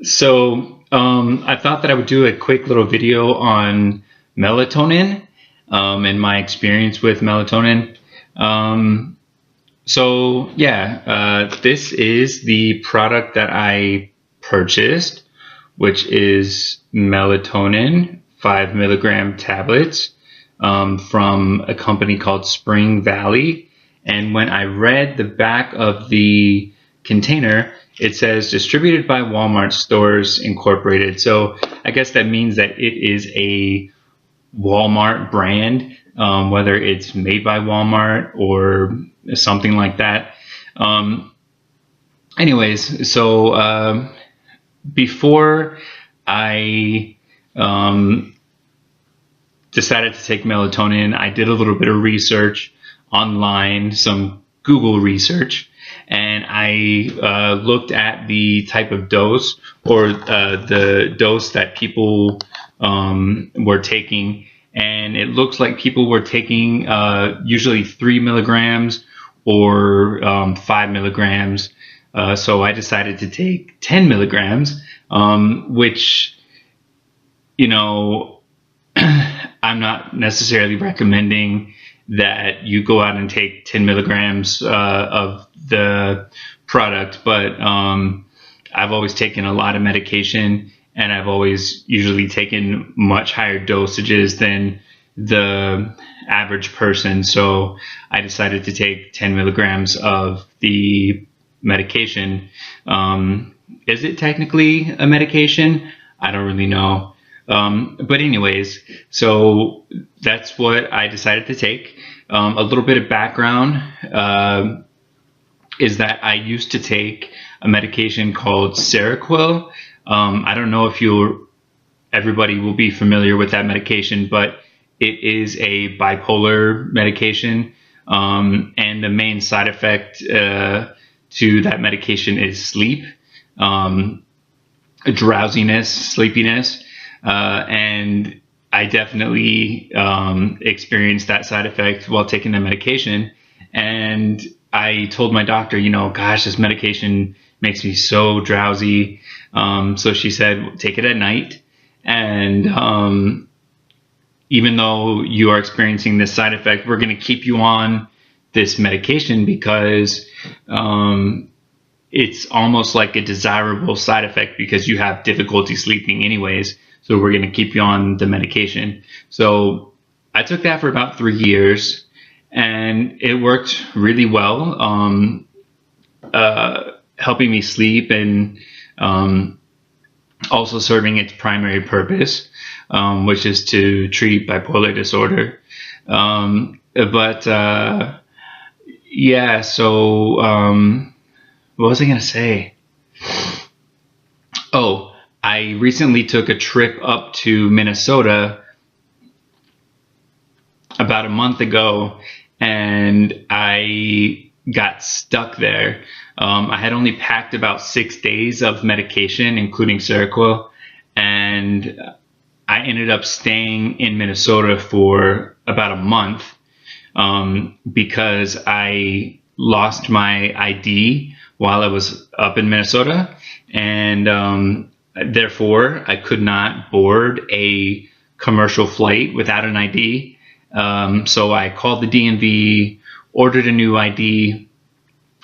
I thought that I would do a quick little video on melatonin and my experience with melatonin. Um, this is the product that I purchased, which is melatonin 5 milligram tablets from a company called Spring Valley. And when I read the back of the container, it says distributed by Walmart Stores Incorporated. So I guess that means that it is a Walmart brand, whether it's made by Walmart or something like that. Um, Before I decided to take melatonin, I did a little bit of research online, some Google research, and I looked at the type of dose or the dose that people were taking, and it looks like people were taking usually 3 milligrams or 5 milligrams. So I decided to take 10 milligrams, which, you know, I'm not necessarily recommending that you go out and take 10 milligrams of the product, but I've always taken a lot of medication, and I've always usually taken much higher dosages than the average person. So I decided to take 10 milligrams of the medication. Is it technically a medication? I don't really know. But anyways, so that's what I decided to take. A little bit of background is that I used to take a medication called Seroquel. I don't know if everybody will be familiar with that medication, but it is a bipolar medication. And the main side effect to that medication is sleep, drowsiness, sleepiness. And I definitely experienced that side effect while taking the medication. And I told my doctor, gosh, this medication makes me so drowsy. So she said, take it at night. And even though you are experiencing this side effect, we're going to keep you on this medication because it's almost like a desirable side effect because you have difficulty sleeping anyways. So we're going to keep you on the medication. So I took that for about 3 years, and it worked really well, helping me sleep and also serving its primary purpose, which is to treat bipolar disorder. But yeah, so what was I going to say? Oh, I recently took a trip up to Minnesota about a month ago, and I got stuck there. I had only packed about 6 days of medication, including Seroquel, and I ended up staying in Minnesota for about a month because I lost my ID while I was up in Minnesota, and therefore I could not board a commercial flight without an ID. So I called the DMV, ordered a new ID,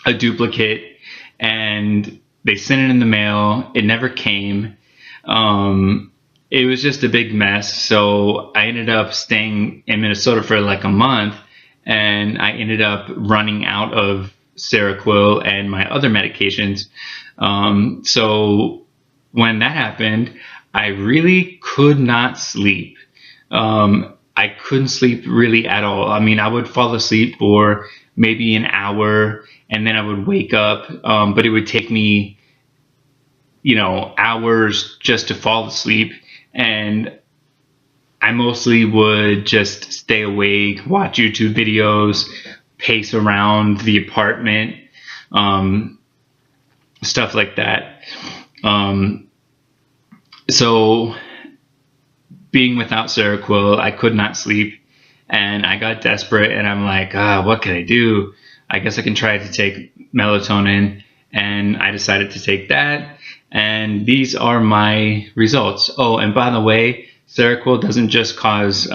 a duplicate, and they sent it in the mail. It never came. It was just a big mess. So I ended up staying in Minnesota for like a month, and I ended up running out of Seroquel and my other medications. So when that happened, I really could not sleep. I couldn't sleep really at all. I mean, I would fall asleep for maybe an hour, and then I would wake up, but it would take me, hours just to fall asleep. And I mostly would just stay awake, watch YouTube videos, pace around the apartment, stuff like that. So being without Seroquel, I could not sleep, and I got desperate, and I'm like, what can I do? I guess I can try to take melatonin. and I decided to take that, and these are my results. Oh, and by the way, Seroquel doesn't just cause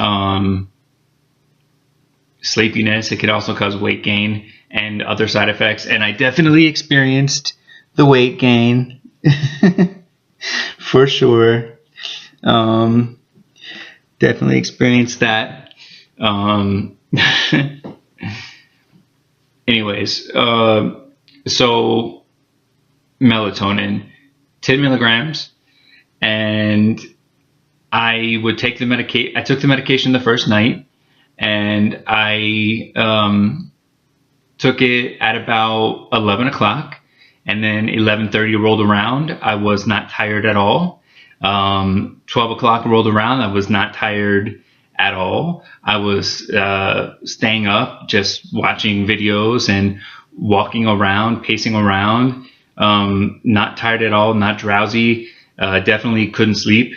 sleepiness, it could also cause weight gain and other side effects, and I definitely experienced the weight gain for sure. Definitely experienced that. Anyways, so melatonin, 10 milligrams, and I would take the medication. I took the medication the first night, and I took it at about 11 o'clock, and then 11:30 rolled around. I was not tired at all. 12 o'clock rolled around. I was not tired at all. I was staying up, just watching videos and walking around, pacing around. Not tired at all, not drowsy. Definitely couldn't sleep.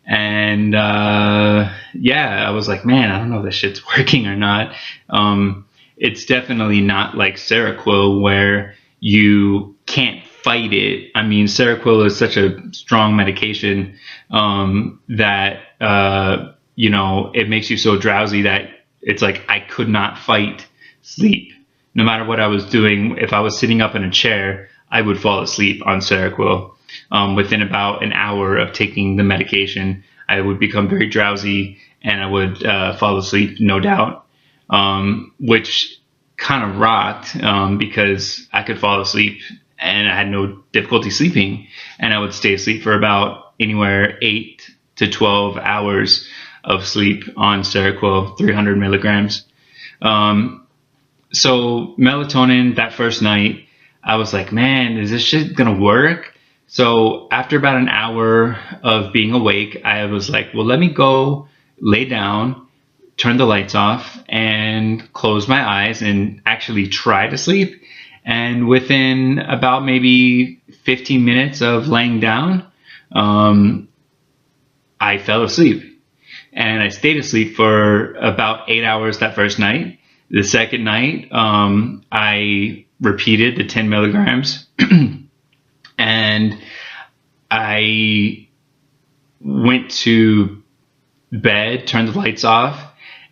And yeah, I was like, man, I don't know if this shit's working or not. It's definitely not like Seroquel where you can't fight it. I mean, Seroquel is such a strong medication that you know, it makes you so drowsy that it's like I could not fight sleep. No matter what I was doing, if I was sitting up in a chair, I would fall asleep on Seroquel. Within about an hour of taking the medication, I would become very drowsy and I would fall asleep, no doubt, which kind of rocked because I could fall asleep and I had no difficulty sleeping, and I would stay asleep for about anywhere 8 to 12 hours of sleep on Seroquel, 300 milligrams. So melatonin, that first night, I was like, man, is this shit gonna work? So after about an hour of being awake, I was like, well, let me go lay down, turn the lights off, and close my eyes and actually try to sleep. And within about maybe 15 minutes of laying down, I fell asleep. And I stayed asleep for about 8 hours that first night. The second night, I repeated the 10 milligrams. And I went to bed, turned the lights off,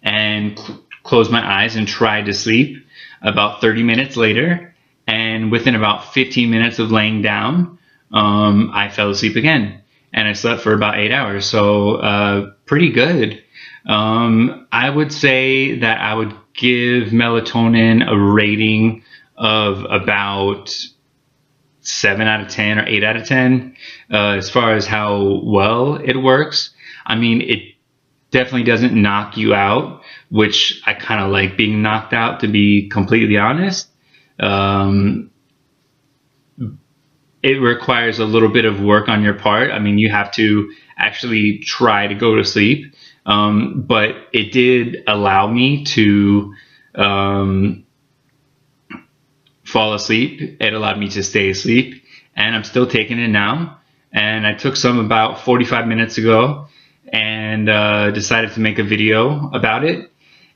and closed my eyes and tried to sleep. About 30 minutes later, and within about 15 minutes of laying down, I fell asleep again. And I slept for about 8 hours, so pretty good. I would say that I would give melatonin a rating of about 7 out of 10 or 8 out of 10 as far as how well it works. I mean, it definitely doesn't knock you out, which I kind of like being knocked out, to be completely honest. It requires a little bit of work on your part. I mean, you have to actually try to go to sleep. But it did allow me to fall asleep. It allowed me to stay asleep, and I'm still taking it now. And I took some about 45 minutes ago and decided to make a video about it.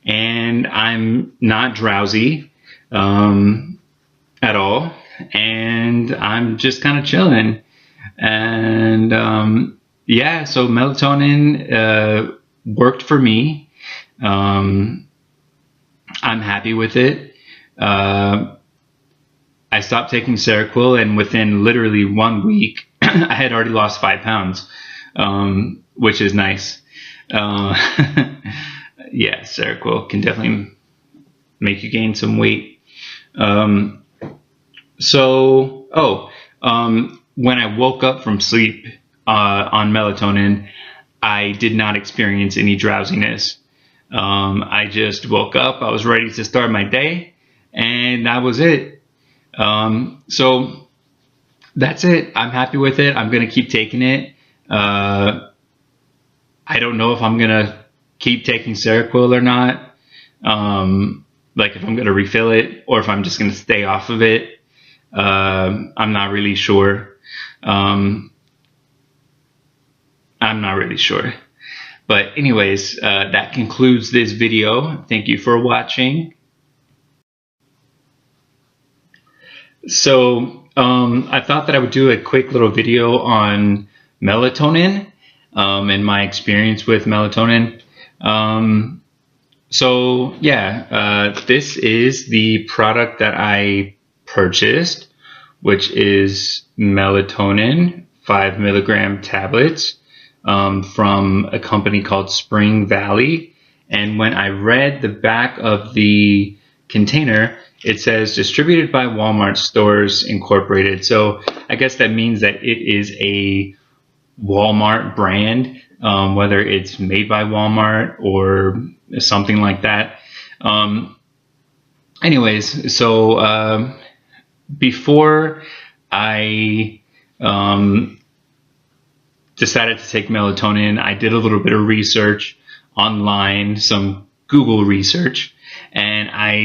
And I'm not drowsy at all, and I'm just kind of chilling. And yeah, so melatonin worked for me. I'm happy with it. I stopped taking Seroquel, and within literally 1 week, I had already lost 5 pounds, which is nice. Yeah, Seroquel can definitely make you gain some weight. When I woke up from sleep on melatonin, I did not experience any drowsiness. I just woke up, I was ready to start my day, and that was it. So that's it. I'm happy with it. I'm going to keep taking it. I don't know if I'm going to keep taking Seroquel or not. Like if I'm going to refill it or if I'm just going to stay off of it. I'm not really sure. I'm not really sure. But anyways, that concludes this video. Thank you for watching. So I thought that I would do a quick little video on melatonin and my experience with melatonin. So yeah, this is the product that I purchased, which is melatonin 5 milligram tablets from a company called Spring Valley. And when I read the back of the container, it says distributed by Walmart Stores Incorporated. So I guess that means that it is a Walmart brand, whether it's made by Walmart or something like that. Anyways, so before I decided to take melatonin, I did a little bit of research online, some Google research, and I